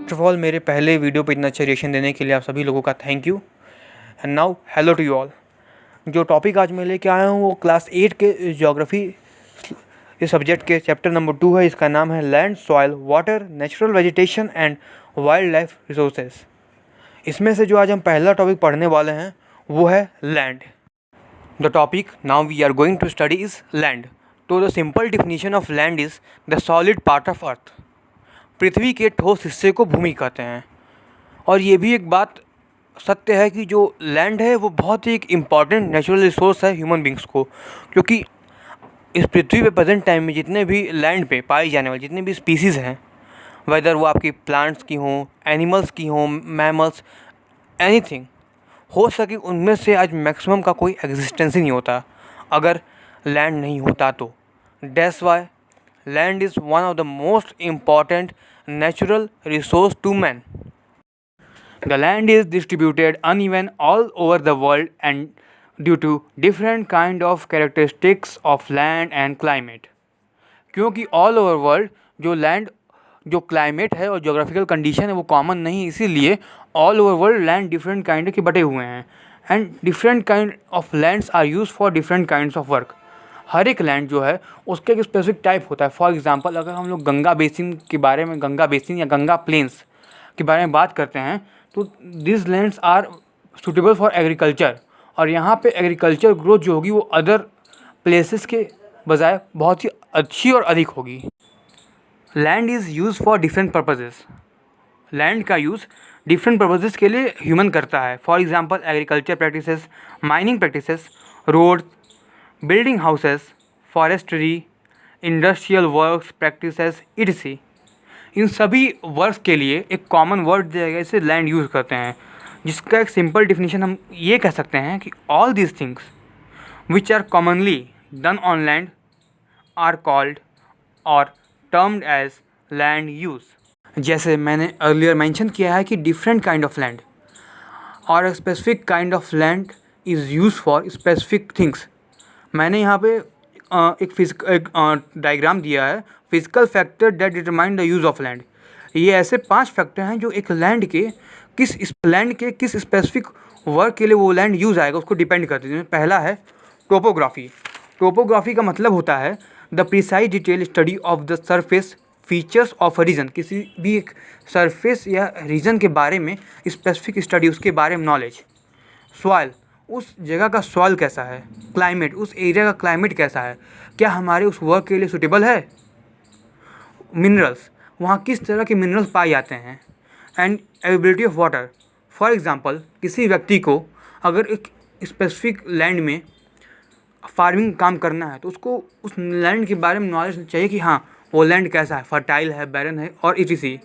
First of all मेरे पहले video पे इतना अच्छा रिएक्शन देने के लिए आप सभी लोगों का thank you. And now hello to you all. जो टॉपिक आज मैं लेके आया हूँ वो क्लास 8 के ज्योग्राफी इस सब्जेक्ट के चैप्टर नंबर 2 है। इसका नाम है land, soil, water, natural vegetation and wild life resources. इसमें से जो आज हम पहला टॉपिक पढ़ने वाले हैं वो है land. The topic now we are going to study is land. तो the simple definition of land is the solid part of earth. पृथ्वी के ठोस हिस्से को भूमि कहते हैं। और ये भी एक बात सत्य है कि जो लैंड है वो बहुत ही एक इम्पॉर्टेंट नेचुरल रिसोर्स है ह्यूमन बींग्स को, क्योंकि इस पृथ्वी पे प्रेजेंट टाइम में जितने भी लैंड पे पाई जाने वाले जितने भी स्पीसीज़ हैं, वेदर वो आपकी प्लांट्स की हों, एनिमल्स की हों, मैमल्स, एनीथिंग, हो सके उनमें से आज मैक्सिमम का कोई एग्जिस्टेंस ही नहीं होता अगर लैंड नहीं होता तो। That's why land is one of the most important natural resource to man. The land is distributed uneven all over the world and due to different kind of characteristics of land and climate. क्योंकि all over world जो land जो climate है और geographical condition है वो common नहीं, इसीलिए all over world land different kind के बटे हुए हैं and different kind of lands are used for different kinds of work. हर एक लैंड जो है उसका एक स्पेसिफिक टाइप होता है। फॉर एग्जांपल अगर हम लोग गंगा बेसिन के बारे में, गंगा बेसिन या गंगा प्लेन्स के बारे में बात करते हैं तो this lands are suitable for agriculture, और यहाँ पे एग्रीकल्चर ग्रोथ जो होगी वो अदर प्लेसेस के बजाय बहुत ही अच्छी और अधिक होगी। Land is use for different purposes. Land का यूज़ डिफरेंट पर्पजेज़ के लिए ह्यूमन करता है। For example agriculture practices, mining practices, road, building houses, forestry, industrial works practices etc. इन सभी वर्क्स के लिए एक कॉमन वर्ड दिया गया, इसे लैंड यूज़ करते हैं, जिसका एक सिंपल डिफिनीशन हम ये कह सकते हैं कि all these things which are commonly done on land are called और टर्म्ड एज लैंड यूज़। जैसे मैंने अर्लियर मेंशन किया है कि डिफरेंट काइंड ऑफ लैंड और specific kind of land is use for specific things. मैंने यहाँ पे एक डायग्राम दिया है, physical factor that determine the use of land. ये ऐसे 5 फैक्टर हैं जो एक लैंड के किस स्पेसिफिक वर्क के लिए वो लैंड यूज़ आएगा उसको डिपेंड करते हैं। पहला है टोपोग्राफी। टोपोग्राफी का मतलब होता है the precise detail study of the surface features of a region. किसी भी एक सरफेस या रीजन के बारे में स्पेसिफिक स्टडी, उसके बारे में नॉलेज। सॉइल, उस जगह का सॉइल कैसा है। क्लाइमेट, उस एरिया का क्लाइमेट कैसा है, क्या हमारे उस वर्क के लिए सूटेबल है। मिनरल्स, वहाँ किस तरह के मिनरल्स पाए जाते हैं। And availability of water. For example किसी व्यक्ति को अगर एक स्पेसिफिक लैंड में फार्मिंग काम करना है तो उसको उस लैंड के बारे में नॉलेज चाहिए कि हाँ वो लैंड कैसा है, फर्टाइल है, बैरन है और etc.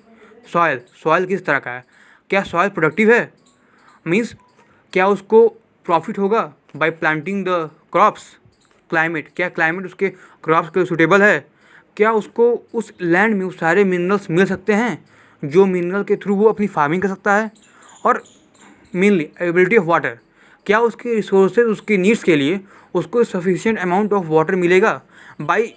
सॉइल किस तरह का है, क्या सॉइल प्रोडक्टिव है, मीन्स क्या उसको प्रॉफिट होगा bye planting the crops. Climate, क्या क्लाइमेट उसके क्रॉप्स के लिए सूटेबल है, क्या उसको उस लैंड में उस सारे मिनरल्स मिल सकते हैं जो मिनरल के थ्रू वो अपनी फार्मिंग कर सकता है। और मेनली अवेलेबिलिटी ऑफ वाटर, क्या उसके रिसोर्सेज, उसके नीड्स के लिए उसको सफिशिएंट अमाउंट ऑफ वाटर मिलेगा। By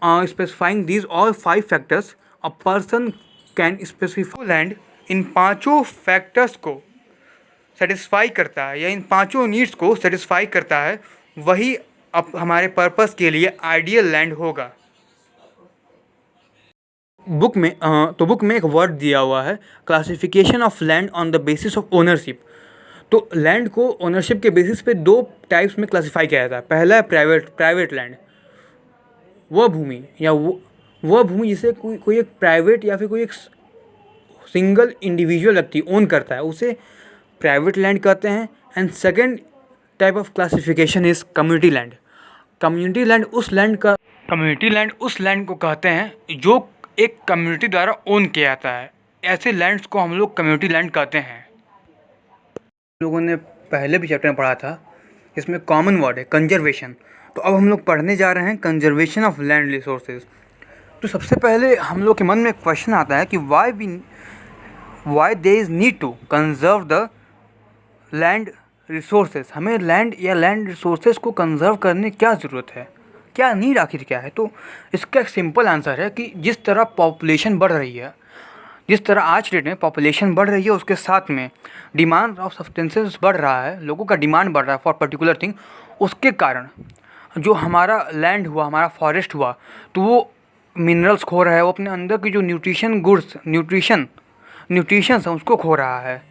specifying these all 5 factors a person can specify land. इन 5 फैक्टर्स को सेटिस्फाई करता है या इन 5 नीड्स को सेटिस्फाई करता है, वही अब हमारे पर्पस के लिए आइडियल लैंड होगा। बुक में एक वर्ड दिया हुआ है, classification of land on the basis of ownership. तो लैंड को ओनरशिप के बेसिस पे 2 टाइप्स में क्लासिफाई किया जाता है। पहला है प्राइवेट लैंड, वह भूमि या वह भूमि जिसे कोई एक प्राइवेट या फिर कोई एक सिंगल इंडिविजुअल व्यक्ति ओन करता है, उसे प्राइवेट लैंड कहते हैं। And second type of classification is community land. Community land उस लैंड को कहते हैं जो एक कम्युनिटी द्वारा ओन किया जाता है। ऐसे लैंड्स को हम लोग कम्युनिटी लैंड कहते हैं। लोगों ने पहले भी चैप्टर में पढ़ा था, इसमें कॉमन वर्ड है कंजर्वेशन। तो अब हम लोग पढ़ने जा रहे हैं कंजर्वेशन ऑफ लैंड रिसोर्सेज। तो सबसे पहले हम लोग के मन में क्वेश्चन आता है कि why there is need to conserve the land resources. हमें लैंड या लैंड रिसोर्सेज को कंजर्व करने क्या ज़रूरत है, क्या नीड आखिर क्या है। तो इसका एक सिंपल आंसर है कि जिस तरह पॉपुलेशन बढ़ रही है जिस तरह आज डेट में पॉपुलेशन बढ़ रही है उसके साथ में डिमांड ऑफ सब्सटेंसेस बढ़ रहा है, लोगों का डिमांड बढ़ रहा है फॉर पर्टिकुलर थिंग, उसके कारण जो हमारा लैंड हुआ, हमारा फॉरेस्ट हुआ, तो वो मिनरल्स खो रहा है, वो अपने अंदर की जो न्यूट्रिशंस है उसको खो रहा है।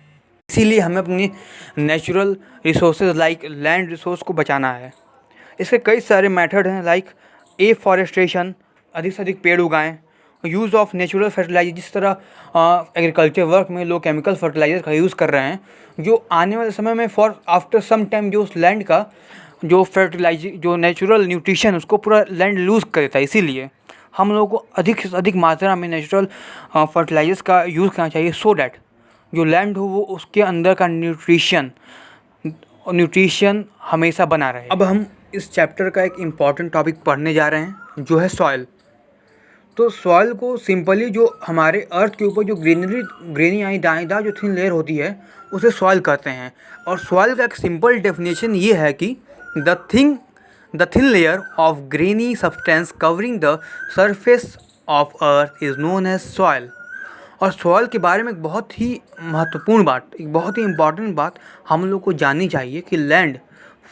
इसीलिए हमें अपनी natural resources like land resource को बचाना है। इसके कई सारे मेथड हैं लाइक एफॉरेस्टेशन, अधिक से अधिक पेड़ उगाएं, यूज़ ऑफ नेचुरल फर्टिलाइजर, जिस तरह एग्रीकल्चर वर्क में लोग केमिकल फर्टिलाइजर का यूज़ कर रहे हैं, जो आने वाले समय में फॉर आफ्टर सम टाइम जो उस लैंड का जो फर्टिलाइजर जो नेचुरल न्यूट्रिशन उसको पूरा लैंड लूज़ कर देता है। इसीलिए हम लोगों को अधिक से अधिक मात्रा में नेचुरल फर्टिलाइजर्स का यूज़ करना चाहिए, सो डैट जो लैंड हो वो उसके अंदर का न्यूट्रिशन हमेशा बना रहे। अब हम इस चैप्टर का एक इम्पॉर्टेंट टॉपिक पढ़ने जा रहे हैं जो है सॉइल। तो सॉइल को सिंपली जो हमारे अर्थ के ऊपर जो ग्रेनी यानी दानेदार जो थिन लेयर होती है उसे सॉइल कहते हैं। और सॉइल का एक सिंपल डेफिनेशन ये है कि the thin layer of grainy substance covering the surface of earth is known as soil. और सॉइल के बारे में एक बहुत ही महत्वपूर्ण बात, एक बहुत ही इम्पॉर्टेंट बात हम लोग को जाननी चाहिए कि लैंड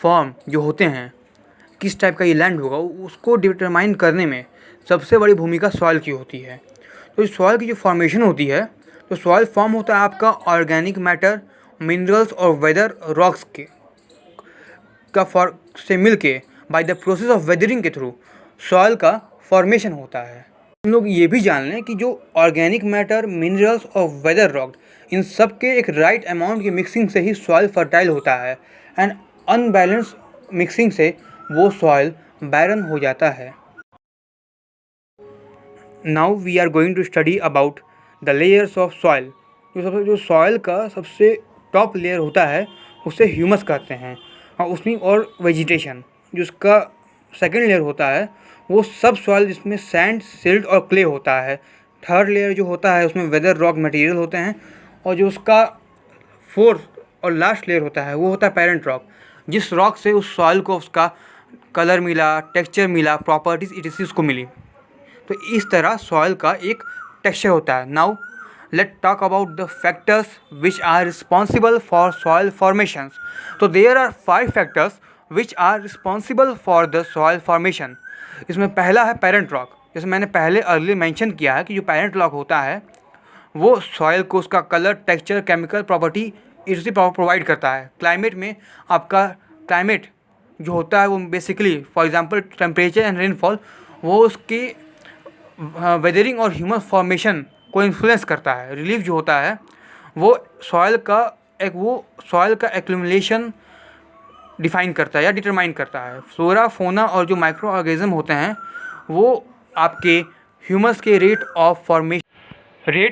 फॉर्म जो होते हैं, किस टाइप का ये लैंड होगा, उसको डिटरमाइन करने में सबसे बड़ी भूमिका सॉइल की होती है। तो इस सॉइल की जो फॉर्मेशन होती है, तो सॉइल फॉर्म होता है आपका ऑर्गेनिक मैटर, मिनरल्स और वेदर रॉक्स से मिल के by the process of weathering के थ्रू सॉइल का फॉर्मेशन होता है। हम लोग ये भी जान लें कि जो ऑर्गेनिक मैटर, मिनरल्स और वेदर रॉक, इन सब के एक राइट अमाउंट की मिक्सिंग से ही सॉइल फर्टाइल होता है एंड अनबैलेंस मिक्सिंग से वो सॉइल बैरन हो जाता है। Now we are going to study about the layers of soil. जो सॉइल का सबसे टॉप लेयर होता है उसे ह्यूमस कहते हैं, और उसमें और वेजिटेशन जो उसका सेकेंड लेयर होता है वो सब सॉइल, जिसमें सैंड, सिल्ट और क्ले होता है। थर्ड लेयर जो होता है उसमें वेदर रॉक मटेरियल होते हैं, और जो उसका फोर्थ और लास्ट लेयर होता है वो होता है पेरेंट रॉक, जिस रॉक से उस सॉइल को उसका कलर मिला, टेक्सचर मिला, प्रॉपर्टीज इट उसको मिली। तो इस तरह सॉइल का एक टेक्सचर होता है। Now let talk about the factors which are responsible for soil formations. तो there are 5 factors which are responsible for the soil formation. इसमें पहला है पेरेंट रॉक। जैसे मैंने पहले अर्ली मेंशन किया है कि जो पेरेंट रॉक होता है वो सॉइल को उसका कलर, टेक्सचर, केमिकल प्रॉपर्टी इसी प्रोवाइड करता है। क्लाइमेट में आपका क्लाइमेट जो होता है वो basically for example temperature and rainfall, वो उसकी वेदरिंग और ह्यूमस फॉर्मेशन को इन्फ्लुएंस करता है। रिलीफ जो होता है वो सॉइल का एक्यूमुलेशन डिफाइन करता है या डिटरमाइन करता है। फ्लोरा, फोना और जो माइक्रो ऑर्गेनिज्म होते हैं वो आपके ह्यूमस के रेट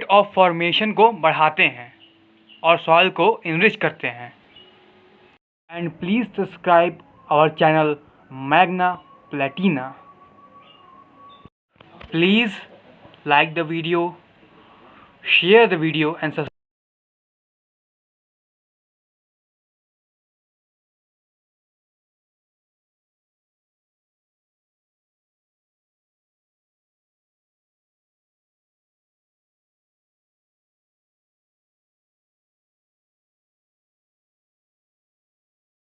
ऑफ फॉर्मेशन को बढ़ाते हैं और सॉइल को इनरिच करते हैं। And please subscribe our channel Magna Platina. Please like the video, share the video and subscribe.